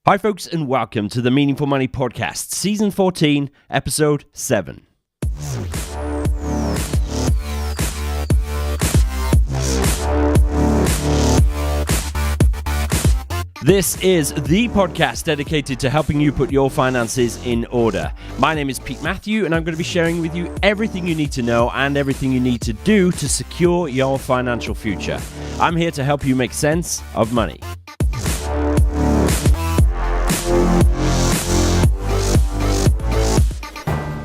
Hi, folks, and welcome to the Meaningful Money Podcast, Season 14, Episode 7. This is the podcast dedicated to helping you put your finances in order. My name is Pete Matthew, and I'm going to be sharing with you everything you need to know and everything you need to do to secure your financial future. I'm here to help you make sense of money.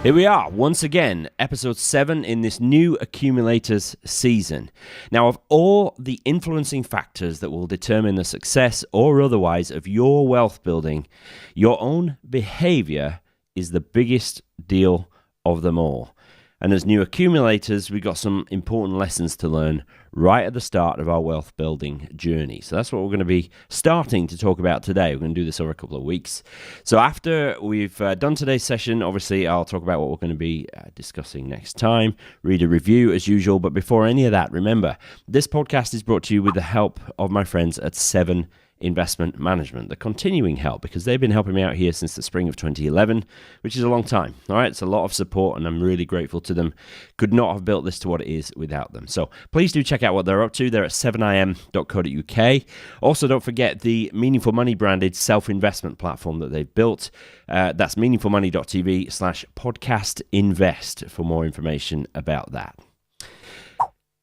Here we are, once again, episode 7 in this new Accumulators season. Now, of all the influencing factors that will determine the success or otherwise of your wealth building, your own behavior is the biggest deal of them all. And as new accumulators, we've got some important lessons to learn right at the start of our wealth building journey. So that's what we're going to be starting to talk about today. We're going to do this over a couple of weeks. So after we've done today's session, obviously I'll talk about what we're going to be discussing next time, read a review as usual. But before any of that, remember, this podcast is brought to you with the help of my friends at 7 Investment Management, the continuing help, because they've been helping me out here since the spring of 2011, which is a long time. All right, it's a lot of support, and I'm really grateful to them. Could not have built this to what it is without them. So please do check out what they're up to. They're at 7im.co.uk. Also, don't forget the Meaningful Money branded self-investment platform that they've built. That's meaningfulmoney.tv/podcastinvest for more information about that.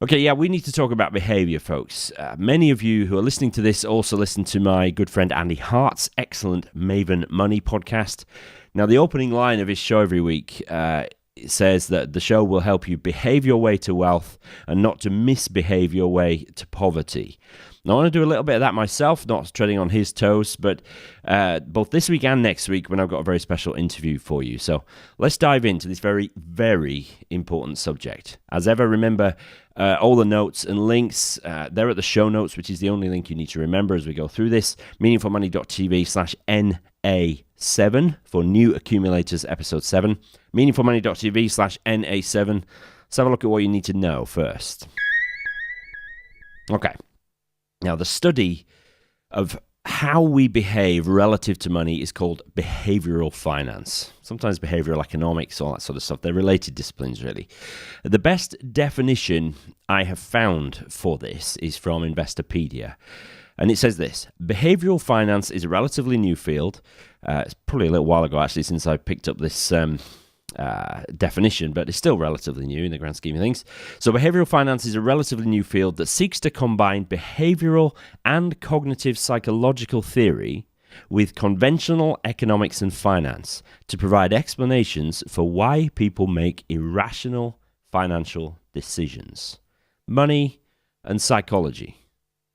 Okay, yeah, we need to talk about behavior, folks. Many of you who are listening to this also listen to my good friend Andy Hart's excellent Maven Money podcast. Now, the opening line of his show every week says that the show will help you behave your way to wealth and not to misbehave your way to poverty. Now, I want to do a little bit of that myself, not treading on his toes, but both this week and next week when I've got a very special interview for you. So let's dive into this very, very important subject. As ever, remember, all the notes and links, they're at the show notes, which is the only link you need to remember as we go through this. meaningfulmoney.tv/NA7 for new accumulators episode 7. meaningfulmoney.tv/NA7. Let's have a look at what you need to know first. Okay. Now, the study of how we behave relative to money is called behavioural finance. Sometimes behavioural economics, all that sort of stuff. They're related disciplines, really. The best definition I have found for this is from Investopedia. And it says this: behavioural finance is a relatively new field. It's probably a little while ago, actually, since I picked up this definition, but it's still relatively new in the grand scheme of things. So behavioral finance is a relatively new field that seeks to combine behavioral and cognitive psychological theory with conventional economics and finance to provide explanations for why people make irrational financial decisions. Money and psychology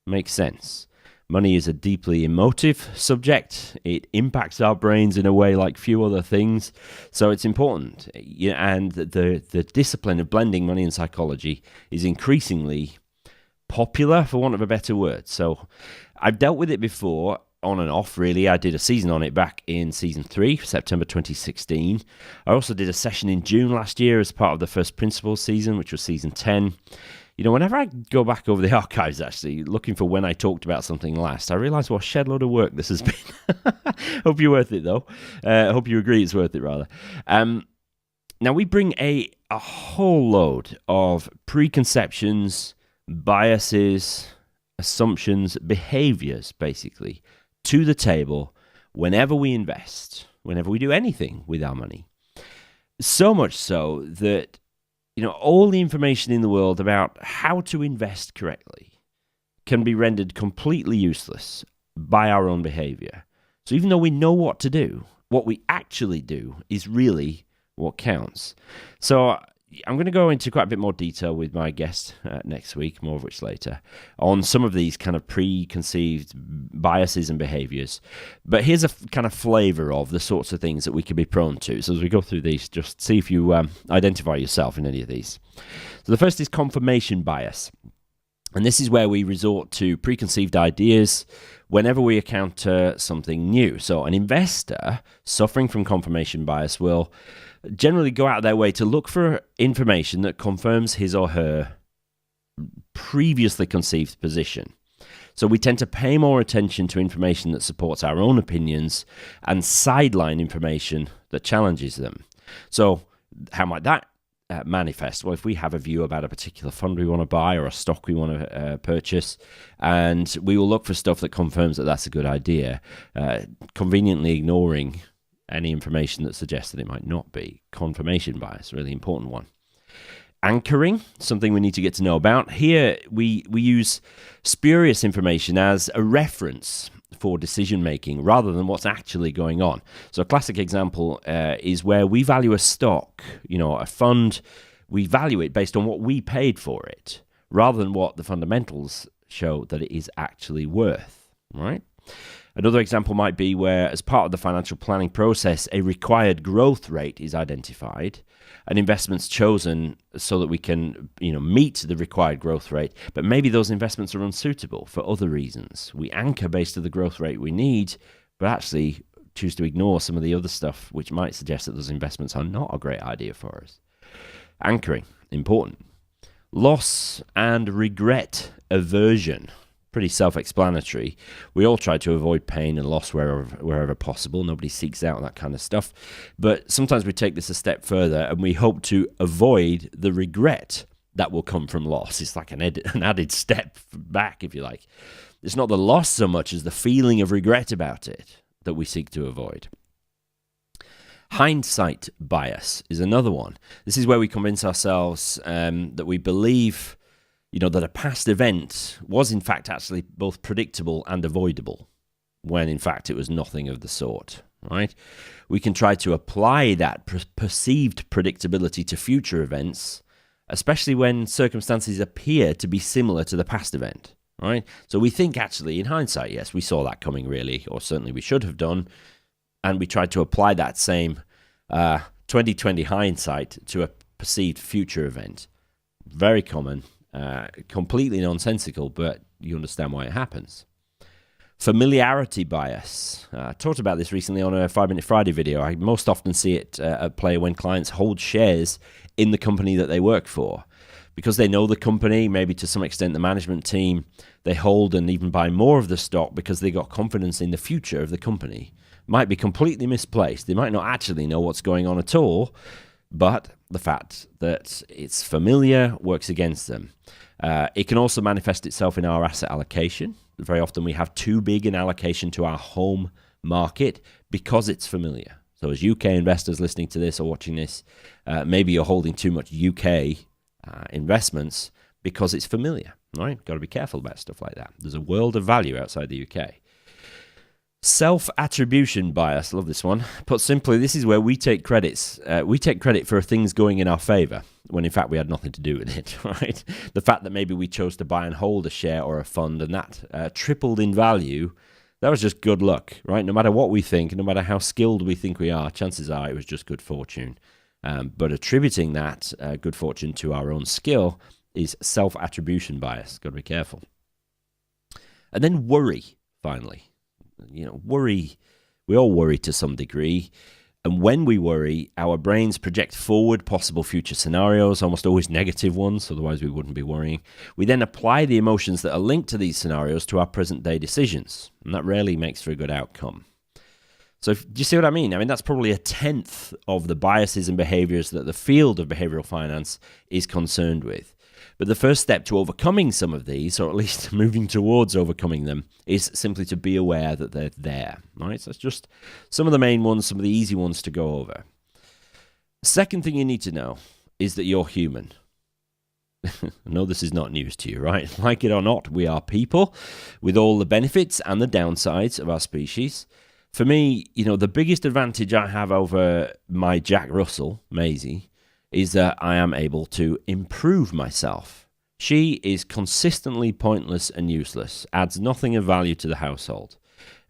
makes sense. Money is a deeply emotive subject. It impacts our brains in a way like few other things. So it's important. And the discipline of blending money and psychology is increasingly popular, for want of a better word. So I've dealt with it before, on and off, really. I did a season on it back in Season 3, September 2016. I also did a session in June last year as part of the First Principles season, which was Season 10. You know, whenever I go back over the archives, actually, looking for when I talked about something last, I realise what a shed load of work this has been. Hope you're worth it, though. Hope you agree it's worth it, rather. Now, we bring a whole load of preconceptions, biases, assumptions, behaviours, basically, to the table whenever we invest, whenever we do anything with our money. So much so that all the information in the world about how to invest correctly can be rendered completely useless by our own behavior. So even though we know what to do, what we actually do is really what counts. So I'm going to go into quite a bit more detail with my guest next week, more of which later, on some of these kind of preconceived biases and behaviors. But here's a kind of flavor of the sorts of things that we can be prone to. So as we go through these, just see if you identify yourself in any of these. So the first is confirmation bias. And this is where we resort to preconceived ideas whenever we encounter something new. So an investor suffering from confirmation bias will generally go out of their way to look for information that confirms his or her previously conceived position. So we tend to pay more attention to information that supports our own opinions and sideline information that challenges them. So how might that manifest? Well, if we have a view about a particular fund we want to buy or a stock we want to purchase, and we will look for stuff that confirms that that's a good idea, conveniently ignoring any information that suggests that it might not be. Confirmation bias, really important one. Anchoring, something we need to get to know about. Here, we use spurious information as a reference for decision-making rather than what's actually going on. So a classic example is where we value a stock, a fund, we value it based on what we paid for it rather than what the fundamentals show that it is actually worth, right? Another example might be where, as part of the financial planning process, a required growth rate is identified, and investments chosen so that we can, meet the required growth rate, but maybe those investments are unsuitable for other reasons. We anchor based on the growth rate we need, but actually choose to ignore some of the other stuff which might suggest that those investments are not a great idea for us. Anchoring, important. Loss and regret aversion. Pretty self-explanatory. We all try to avoid pain and loss wherever possible. Nobody seeks out that kind of stuff. But sometimes we take this a step further and we hope to avoid the regret that will come from loss. It's like an added step back, if you like. It's not the loss so much as the feeling of regret about it that we seek to avoid. Hindsight bias is another one. This is where we convince ourselves that we believe that a past event was in fact actually both predictable and avoidable, when in fact it was nothing of the sort, right? We can try to apply that perceived predictability to future events, especially when circumstances appear to be similar to the past event, right? So we think actually, in hindsight, yes, we saw that coming really, or certainly we should have done, and we tried to apply that same 2020 hindsight to a perceived future event. Very common. Completely nonsensical, but you understand why it happens. Familiarity bias. I talked about this recently on a 5 Minute Friday video. I most often see it at play when clients hold shares in the company that they work for. Because they know the company, maybe to some extent the management team, they hold and even buy more of the stock because they got confidence in the future of the company. Might be completely misplaced. They might not actually know what's going on at all, but the fact that it's familiar works against them. It can also manifest itself in our asset allocation. Very often we have too big an allocation to our home market because it's familiar. So as UK investors listening to this or watching this, maybe you're holding too much UK investments because it's familiar, right? Got to be careful about stuff like that. There's a world of value outside the UK. Self-attribution bias, love this one. Put simply, this is where we take credit for things going in our favor, when in fact we had nothing to do with it, right? The fact that maybe we chose to buy and hold a share or a fund and that tripled in value, that was just good luck, right? No matter what we think, no matter how skilled we think we are, chances are it was just good fortune. But attributing that good fortune to our own skill is self-attribution bias. Got to be careful. And then worry, finally. Worry, we all worry to some degree. And when we worry, our brains project forward possible future scenarios, almost always negative ones, otherwise we wouldn't be worrying. We then apply the emotions that are linked to these scenarios to our present-day decisions, and that rarely makes for a good outcome. So do you see what I mean? I mean, that's probably a tenth of the biases and behaviors that the field of behavioral finance is concerned with. But the first step to overcoming some of these, or at least moving towards overcoming them, is simply to be aware that they're there, right? So that's just some of the main ones, some of the easy ones to go over. Second thing you need to know is that you're human. I know this is not news to you, right? Like it or not, we are people with all the benefits and the downsides of our species. For me, the biggest advantage I have over my Jack Russell, Maisie, is that I am able to improve myself. She is consistently pointless and useless, adds nothing of value to the household.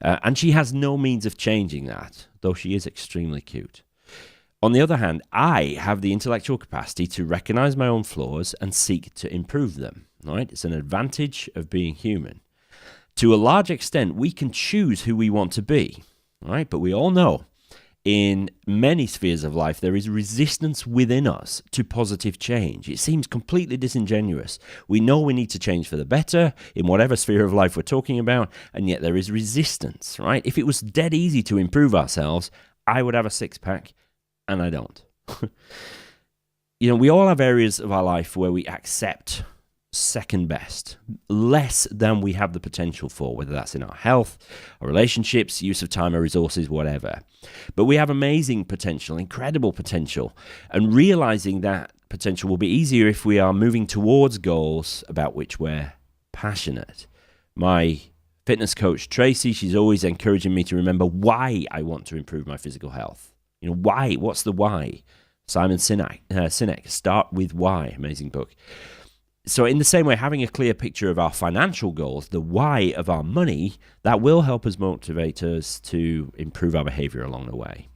And she has no means of changing that, though she is extremely cute. On the other hand, I have the intellectual capacity to recognize my own flaws and seek to improve them. Right? It's an advantage of being human. To a large extent, we can choose who we want to be. Right? But we all know in many spheres of life, there is resistance within us to positive change. It seems completely disingenuous. We know we need to change for the better in whatever sphere of life we're talking about, and yet there is resistance, right? If it was dead easy to improve ourselves, I would have a six-pack, and I don't. We all have areas of our life where we accept second best, less than we have the potential for, whether that's in our health, our relationships, use of time or resources, whatever. But we have amazing potential, incredible potential, and realizing that potential will be easier if we are moving towards goals about which we're passionate. My fitness coach, Tracy, she's always encouraging me to remember why I want to improve my physical health. Why? What's the why? Simon Sinek, Start with Why, amazing book. So in the same way, having a clear picture of our financial goals, the why of our money, that will help us motivate us to improve our behavior along the way.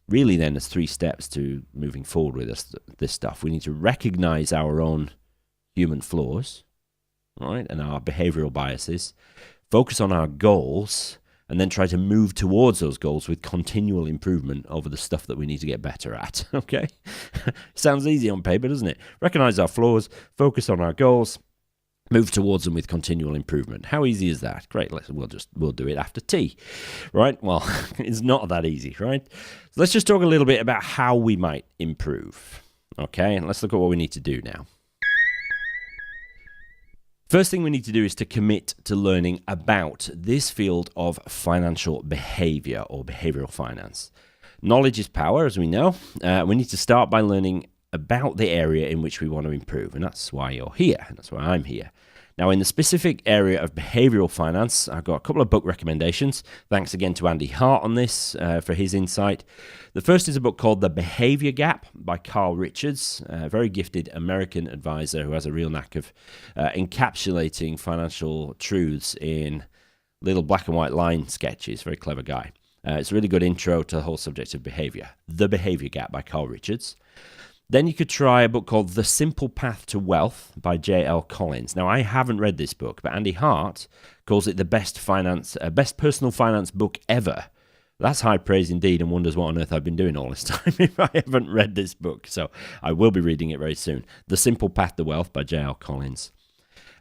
Really then, there's 3 steps to moving forward with this stuff. We need to recognize our own human flaws, right, and our behavioral biases, focus on our goals, and then try to move towards those goals with continual improvement over the stuff that we need to get better at, okay? Sounds easy on paper, doesn't it? Recognize our flaws, focus on our goals, move towards them with continual improvement. How easy is that? Great, we'll do it after tea, right? Well, it's not that easy, right? So let's just talk a little bit about how we might improve, okay? And let's look at what we need to do now. First thing we need to do is to commit to learning about this field of financial behavior or behavioral finance. Knowledge is power, as we know. We need to start by learning about the area in which we want to improve, and that's why you're here, and that's why I'm here. Now, in the specific area of behavioral finance, I've got a couple of book recommendations. Thanks again to Andy Hart on this for his insight. The first is a book called The Behavior Gap by Carl Richards, a very gifted American advisor who has a real knack of encapsulating financial truths in little black and white line sketches. Very clever guy. It's a really good intro to the whole subject of behavior. The Behavior Gap by Carl Richards. Then you could try a book called The Simple Path to Wealth by J.L. Collins. Now, I haven't read this book, but Andy Hart calls it the best personal finance book ever. That's high praise indeed, and wonders what on earth I've been doing all this time if I haven't read this book. So I will be reading it very soon. The Simple Path to Wealth by J.L. Collins.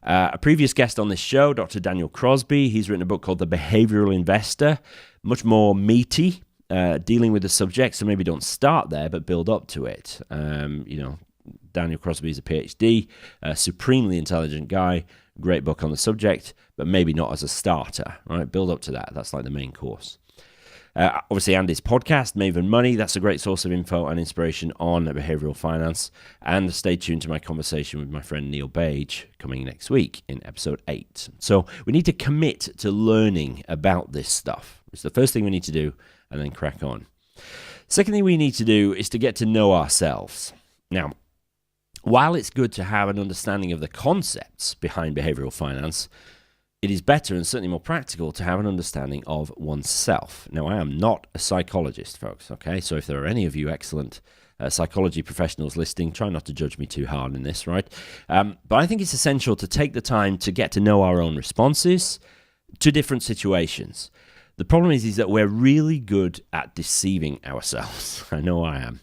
A previous guest on this show, Dr. Daniel Crosby, he's written a book called The Behavioural Investor, much more meaty, dealing with the subject, so maybe don't start there, but build up to it. Daniel Crosby is a PhD, a supremely intelligent guy, great book on the subject, but maybe not as a starter, right? Build up to that. That's like the main course. Obviously, Andy's podcast, Maven Money, that's a great source of info and inspiration on behavioral finance. And stay tuned to my conversation with my friend Neil Bage coming next week in episode 8. So we need to commit to learning about this stuff. It's the first thing we need to do, and then crack on. Second thing we need to do is to get to know ourselves. Now, while it's good to have an understanding of the concepts behind behavioral finance, it is better and certainly more practical to have an understanding of oneself. Now, I am not a psychologist, folks, okay? So if there are any of you excellent psychology professionals listening, try not to judge me too hard in this, right? But I think it's essential to take the time to get to know our own responses to different situations. The problem is that we're really good at deceiving ourselves. I know I am.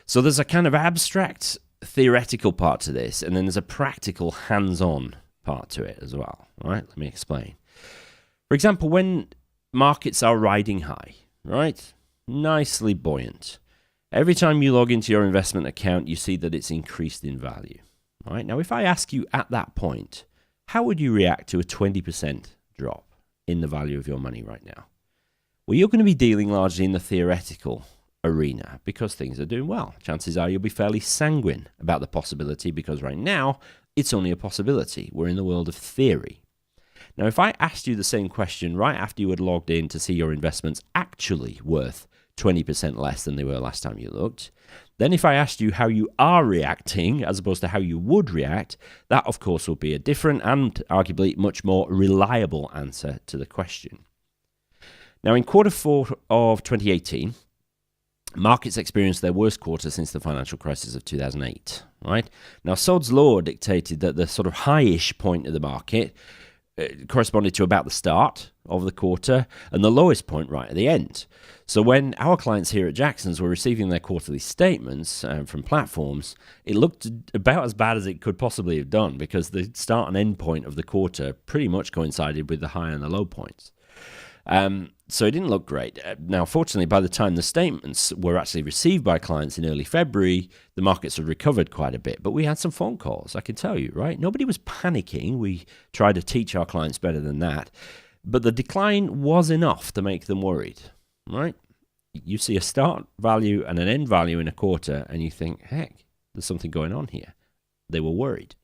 So there's a kind of abstract, theoretical part to this, and then there's a practical, hands-on part to it as well. All right, let me explain. For example, when markets are riding high, right, nicely buoyant, every time you log into your investment account, you see that it's increased in value. All right, now if I ask you at that point, how would you react to a 20% drop in the value of your money right now? Well, you're going to be dealing largely in the theoretical arena because things are doing well. Chances are you'll be fairly sanguine about the possibility because right now it's only a possibility. We're in the world of theory. Now, if I asked you the same question right after you had logged in to see your investments actually worth 20% less than they were last time you looked, then if I asked you how you are reacting as opposed to how you would react, that of course would be a different and arguably much more reliable answer to the question. Now, in quarter 4 of 2018, markets experienced their worst quarter since the financial crisis of 2008, right? Now, Sod's law dictated that the sort of high-ish point of the market corresponded to about the start of the quarter and the lowest point right at the end. So when our clients here at Jackson's were receiving their quarterly statements from platforms, it looked about as bad as it could possibly have done, because the start and end point of the quarter pretty much coincided with the high and the low points. So it didn't look great. Now, fortunately, by the time the statements were actually received by clients in early February, the markets had recovered quite a bit. But we had some phone calls, I can tell you, right? Nobody was panicking. We tried to teach our clients better than that. But the decline was enough to make them worried, right? You see a start value and an end value in a quarter, and you think, heck, there's something going on here. They were worried.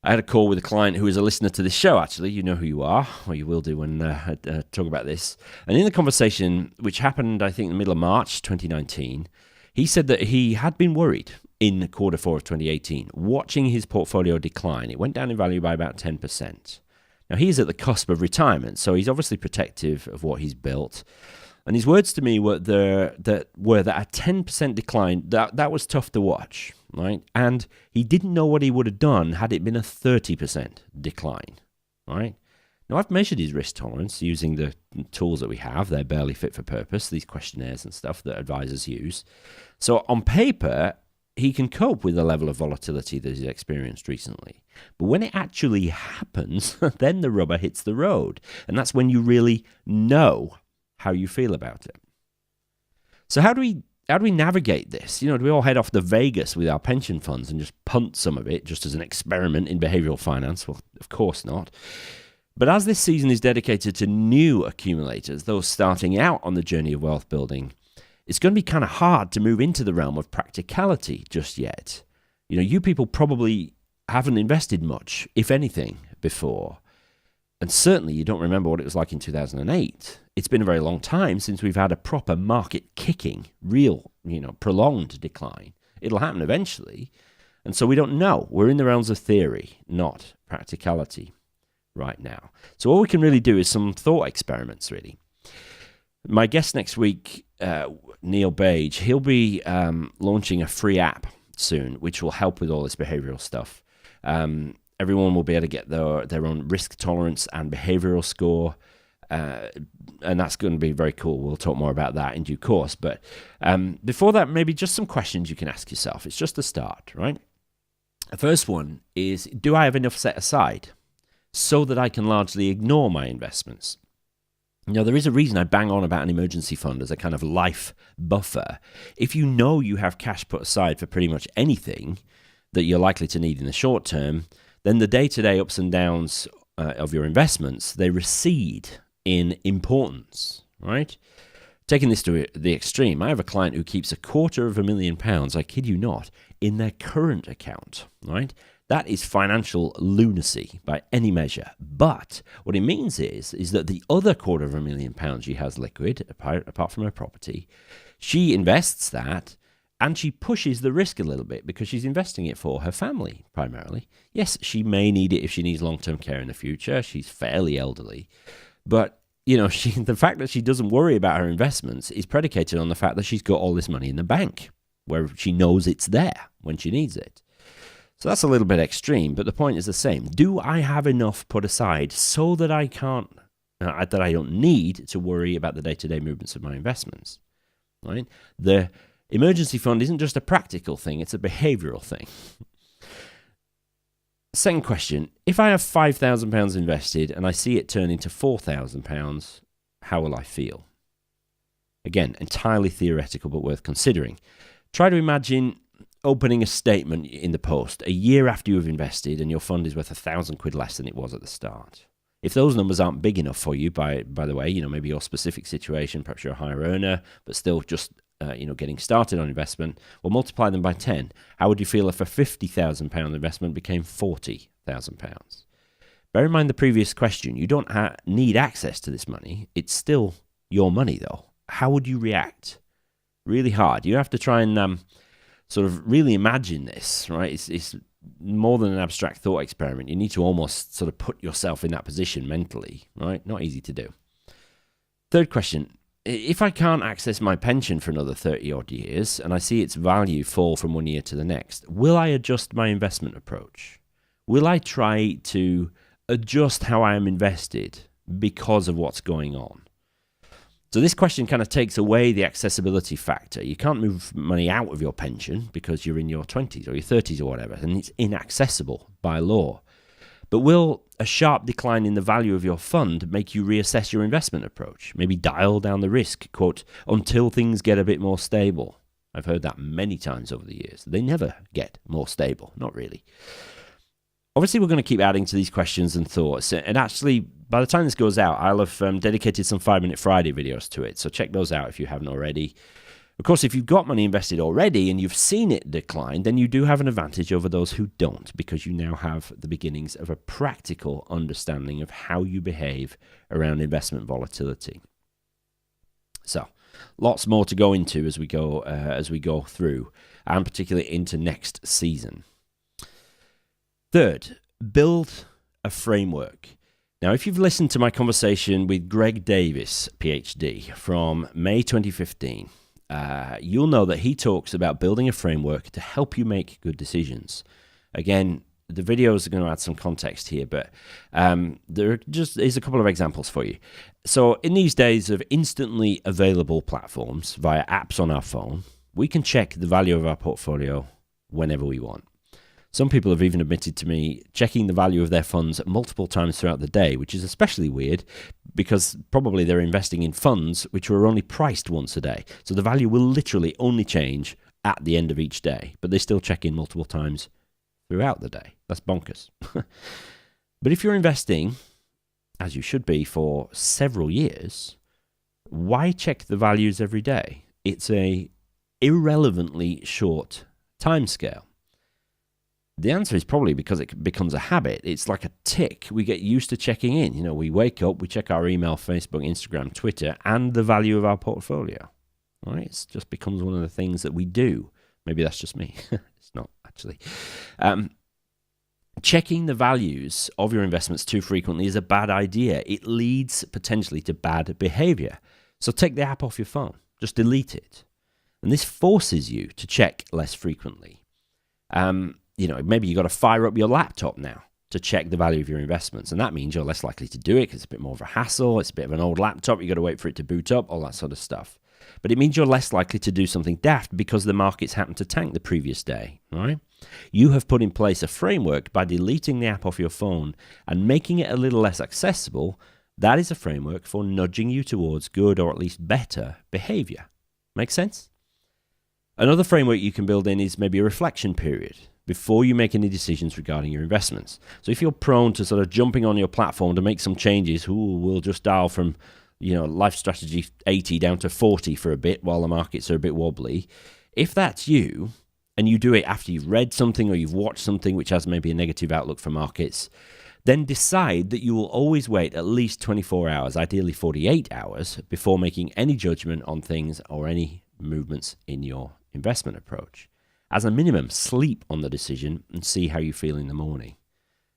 I had a call with a client who is a listener to this show, actually. You know who you are, or you will do when I talk about this. And in the conversation, which happened, I think, in the middle of March 2019, he said that he had been worried in quarter four of 2018, watching his portfolio decline. It went down in value by about 10%. Now, he's at the cusp of retirement, so he's obviously protective of what he's built. And his words to me were that a 10% decline, that was tough to watch, right? And he didn't know what he would have done had it been a 30% decline, right? Now, I've measured his risk tolerance using the tools that we have. They're barely fit for purpose, these questionnaires and stuff that advisors use. So on paper, he can cope with the level of volatility that he's experienced recently. But when it actually happens, then the rubber hits the road. And that's when you really know how you feel about it. So how do we navigate this? Do we all head off to Vegas with our pension funds and just punt some of it just as an experiment in behavioral finance? Well, of course not. But as this season is dedicated to new accumulators, those starting out on the journey of wealth building, it's going to be kind of hard to move into the realm of practicality just yet. You people probably haven't invested much, if anything, before. And certainly you don't remember what it was like in 2008. It's been a very long time since we've had a proper market kicking, real, prolonged decline. It'll happen eventually. And so we don't know. We're in the realms of theory, not practicality right now. So all we can really do is some thought experiments, really. My guest next week, Neil Bage, he'll be launching a free app soon, which will help with all this behavioral stuff. Everyone will be able to get their own risk tolerance and behavioral score, and that's going to be very cool. We'll talk more about that in due course. But before that, maybe just some questions you can ask yourself. It's just a start, right? The first one is, do I have enough set aside so that I can largely ignore my investments? There is a reason I bang on about an emergency fund as a kind of life buffer. If you know you have cash put aside for pretty much anything that you're likely to need in the short term, then the day-to-day ups and downs of your investments, they recede in importance, right? Taking this to the extreme, I have a client who keeps £250,000, I kid you not, in their current account, right? That is financial lunacy by any measure. But what it means is that the other £250,000 she has liquid, apart from her property, she invests that, and she pushes the risk a little bit because she's investing it for her family, primarily. Yes, she may need it if she needs long-term care in the future. She's fairly elderly. But, the fact that she doesn't worry about her investments is predicated on the fact that she's got all this money in the bank, where she knows it's there when she needs it. So that's a little bit extreme, but the point is the same. Do I have enough put aside so that I don't need to worry about the day-to-day movements of my investments, right? The emergency fund isn't just a practical thing, it's a behavioural thing. Second question, if I have £5,000 invested and I see it turn into £4,000, how will I feel? Again, entirely theoretical, but worth considering. Try to imagine opening a statement in the post a year after you've invested and your fund is worth £1,000 less than it was at the start. If those numbers aren't big enough for you, by the way, maybe your specific situation, perhaps you're a higher earner, but still just getting started on investment, well, multiply them by 10. How would you feel if a £50,000 investment became £40,000? Bear in mind the previous question. You don't need access to this money. It's still your money, though. How would you react? Really hard. You have to try and sort of really imagine this, right? It's more than an abstract thought experiment. You need to almost sort of put yourself in that position mentally, right? Not easy to do. Third question. If I can't access my pension for another 30 odd years and I see its value fall from one year to the next, will I adjust my investment approach? Will I try to adjust how I am invested because of what's going on. So this question kind of takes away the accessibility factor. You can't move money out of your pension because you're in your 20s or your 30s or whatever, and it's inaccessible by law. But will a sharp decline in the value of your fund make you reassess your investment approach? Maybe dial down the risk, quote, until things get a bit more stable. I've heard that many times over the years. They never get more stable, not really. Obviously, we're going to keep adding to these questions and thoughts. And actually, by the time this goes out, I'll have dedicated some 5-Minute Friday videos to it. So check those out if you haven't already. Of course, if you've got money invested already and you've seen it decline, then you do have an advantage over those who don't, because you now have the beginnings of a practical understanding of how you behave around investment volatility. So, lots more to go into as we go through, and particularly into next season. Third, build a framework. Now, if you've listened to my conversation with Greg Davis, PhD, from May 2015, you'll know that he talks about building a framework to help you make good decisions. Again, the videos are going to add some context here, but there just is a couple of examples for you. So in these days of instantly available platforms via apps on our phone, we can check the value of our portfolio whenever we want. Some people have even admitted to me checking the value of their funds multiple times throughout the day, which is especially weird because probably they're investing in funds which were only priced once a day. So the value will literally only change at the end of each day, but they still check in multiple times throughout the day. That's bonkers. But if you're investing, as you should be, for several years, why check the values every day? It's a irrelevantly short timescale. The answer is probably because it becomes a habit. It's like a tick. We get used to checking in. You know, we wake up, we check our email, Facebook, Instagram, Twitter, and the value of our portfolio. Right? It just becomes one of the things that we do. Maybe that's just me. It's not, actually. Checking the values of your investments too frequently is a bad idea. It leads potentially to bad behavior. So take the app off your phone. Just delete it. And this forces you to check less frequently. You know, maybe you got to fire up your laptop now to check the value of your investments. And that means you're less likely to do it because it's a bit more of a hassle. It's a bit of an old laptop. You got to wait for it to boot up, all that sort of stuff. But it means you're less likely to do something daft because the markets happened to tank the previous day, right? You have put in place a framework by deleting the app off your phone and making it a little less accessible. That is a framework for nudging you towards good or at least better behavior. Make sense? Another framework you can build in is maybe a reflection period before you make any decisions regarding your investments. So if you're prone to sort of jumping on your platform to make some changes, we'll just dial from, life strategy 80 down to 40 for a bit while the markets are a bit wobbly. If that's you, and you do it after you've read something or you've watched something which has maybe a negative outlook for markets, then decide that you will always wait at least 24 hours, ideally 48 hours, before making any judgment on things or any movements in your investment approach. As a minimum, sleep on the decision and see how you feel in the morning.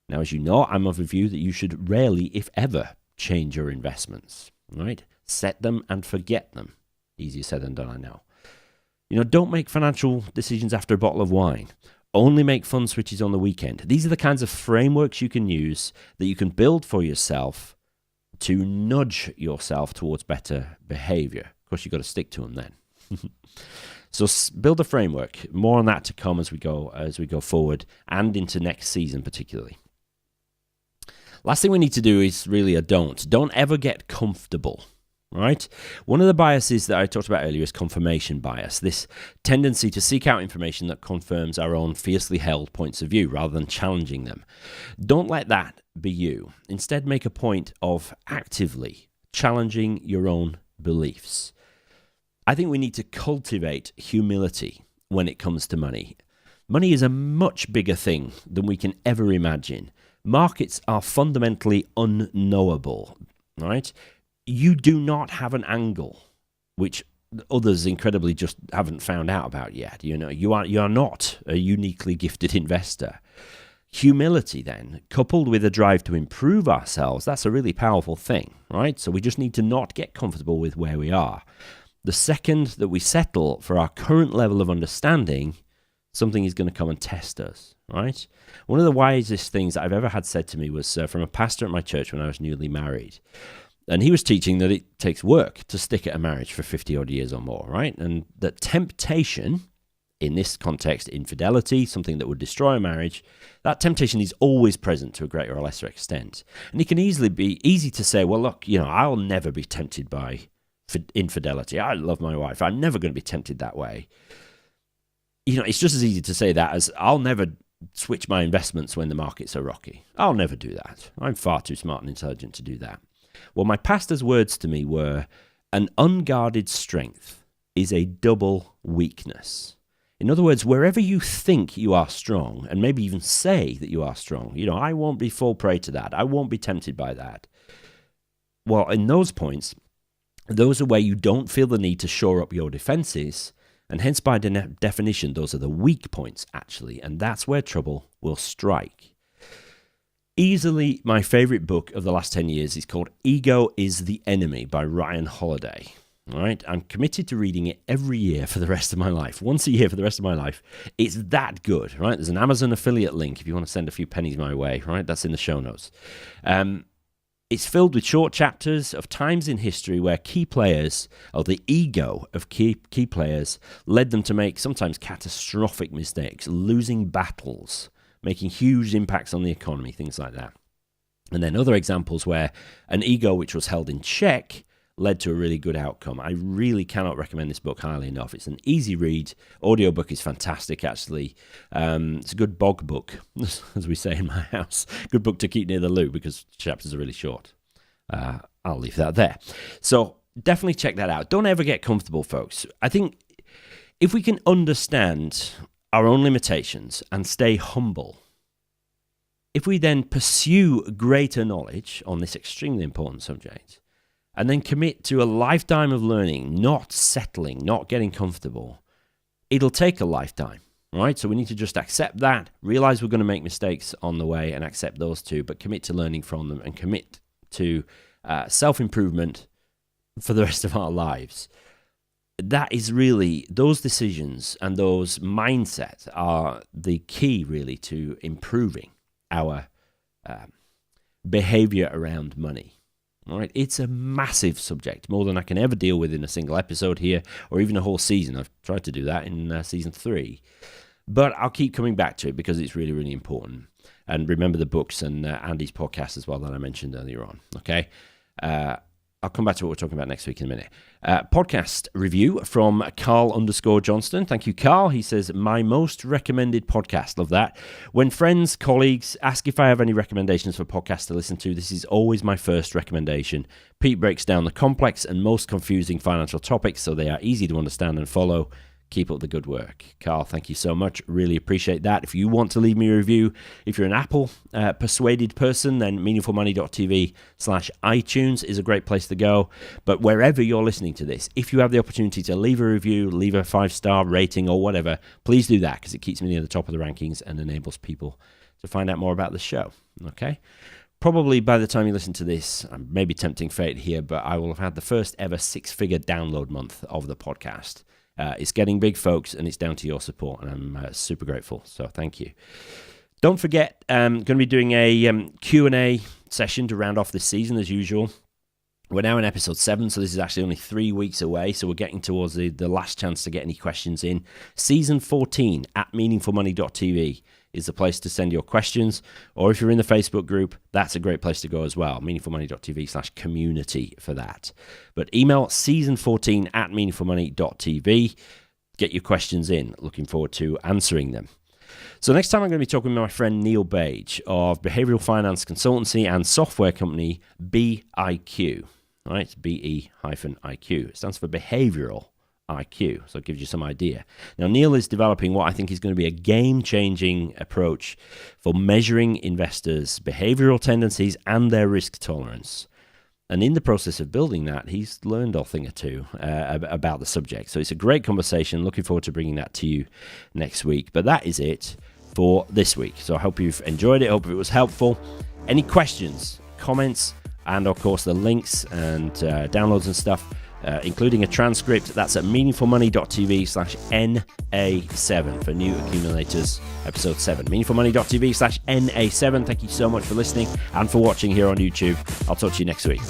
Now, as you know, I'm of the view that you should rarely, if ever, change your investments, right? Set them and forget them. Easier said than done, I know. Don't make financial decisions after a bottle of wine. Only make fund switches on the weekend. These are the kinds of frameworks you can use that you can build for yourself to nudge yourself towards better behavior. Of course, you've got to stick to them then. So build a framework. More on that to come as we go forward and into next season particularly. Last thing we need to do is really a don't. Don't ever get comfortable, right? One of the biases that I talked about earlier is confirmation bias, this tendency to seek out information that confirms our own fiercely held points of view rather than challenging them. Don't let that be you. Instead, make a point of actively challenging your own beliefs. I think we need to cultivate humility when it comes to money. Money is a much bigger thing than we can ever imagine. Markets are fundamentally unknowable, right? You do not have an angle, which others incredibly just haven't found out about yet. You are not a uniquely gifted investor. Humility then, coupled with a drive to improve ourselves, that's a really powerful thing, right? So we just need to not get comfortable with where we are. The second that we settle for our current level of understanding, something is going to come and test us, right? One of the wisest things that I've ever had said to me was from a pastor at my church when I was newly married. And he was teaching that it takes work to stick at a marriage for 50 odd years or more, right? And that temptation, in this context, infidelity, something that would destroy a marriage, that temptation is always present to a greater or lesser extent. And it can easily be easy to say, well, look, I'll never be tempted by infidelity. I love my wife. I'm never going to be tempted that way. It's just as easy to say that as I'll never switch my investments when the markets are rocky. I'll never do that. I'm far too smart and intelligent to do that. Well, my pastor's words to me were, an unguarded strength is a double weakness. In other words, wherever you think you are strong, and maybe even say that you are strong, I won't be fall prey to that. I won't be tempted by that. Well, in those points, those are where you don't feel the need to shore up your defenses, and hence by definition, those are the weak points, actually, and that's where trouble will strike. Easily my favorite book of the last 10 years is called Ego is the Enemy by Ryan Holiday. All right, I'm committed to reading it every year for the rest of my life. Once a year for the rest of my life. It's that good, right? There's an Amazon affiliate link if you want to send a few pennies my way, right? That's in the show notes. It's filled with short chapters of times in history where key players, or the ego of key players, led them to make sometimes catastrophic mistakes, losing battles, making huge impacts on the economy, things like that. And then other examples where an ego which was held in check led to a really good outcome. I really cannot recommend this book highly enough. It's an easy read. Audiobook is fantastic, actually. It's a good bog book, as we say in my house. Good book to keep near the loo because chapters are really short. I'll leave that there. So definitely check that out. Don't ever get comfortable, folks. I think if we can understand our own limitations and stay humble, if we then pursue greater knowledge on this extremely important subject, and then commit to a lifetime of learning, not settling, not getting comfortable, it'll take a lifetime, right? So we need to just accept that, realize we're going to make mistakes on the way and accept those too, but commit to learning from them and commit to self-improvement for the rest of our lives. That is really, those decisions and those mindsets are the key really to improving our behavior around money. All right, it's a massive subject, more than I can ever deal with in a single episode here, or even a whole season. I've tried to do that in season 3. But I'll keep coming back to it because it's really, really important. And remember the books and Andy's podcast as well that I mentioned earlier on, okay? I'll come back to what we're talking about next week in a minute. Podcast review from Carl_Johnston. Thank you, Carl. He says, my most recommended podcast. Love that. When friends, colleagues ask if I have any recommendations for podcasts to listen to, this is always my first recommendation. Pete breaks down the complex and most confusing financial topics so they are easy to understand and follow. Keep up the good work. Carl, thank you so much. Really appreciate that. If you want to leave me a review, if you're an Apple persuaded person, then meaningfulmoney.tv/iTunes is a great place to go. But wherever you're listening to this, if you have the opportunity to leave a review, leave a 5-star rating or whatever, please do that because it keeps me near the top of the rankings and enables people to find out more about the show. Okay? Probably by the time you listen to this, I may be tempting fate here, but I will have had the first ever 6-figure download month of the podcast. It's getting big, folks, and it's down to your support, and I'm super grateful, so thank you. Don't forget, I'm going to be doing a Q&A session to round off this season, as usual. We're now in episode 7, so this is actually only 3 weeks away, so we're getting towards the last chance to get any questions in. Season 14 at meaningfulmoney.tv is the place to send your questions, or if you're in the Facebook group, that's a great place to go as well, meaningfulmoney.tv/community for that. But email season14 at meaningfulmoney.tv. Get your questions in. Looking forward to answering them. So next time I'm going to be talking with my friend Neil Bage of behavioral finance consultancy and software company BIQ. All right, BE-IQ. It stands for Behavioural IQ, so it gives you some idea. Now, Neil is developing what I think is going to be a game-changing approach for measuring investors' behavioral tendencies and their risk tolerance. And in the process of building that, he's learned a thing or two about the subject. So it's a great conversation. Looking forward to bringing that to you next week. But that is it for this week. So I hope you've enjoyed it. I hope it was helpful. Any questions, comments, and of course the links and downloads and stuff, including a transcript. That's at meaningfulmoney.tv/NA7 for New Accumulators episode 7. meaningfulmoney.tv/NA7. Thank you so much for listening and for watching here on YouTube. I'll talk to you next week.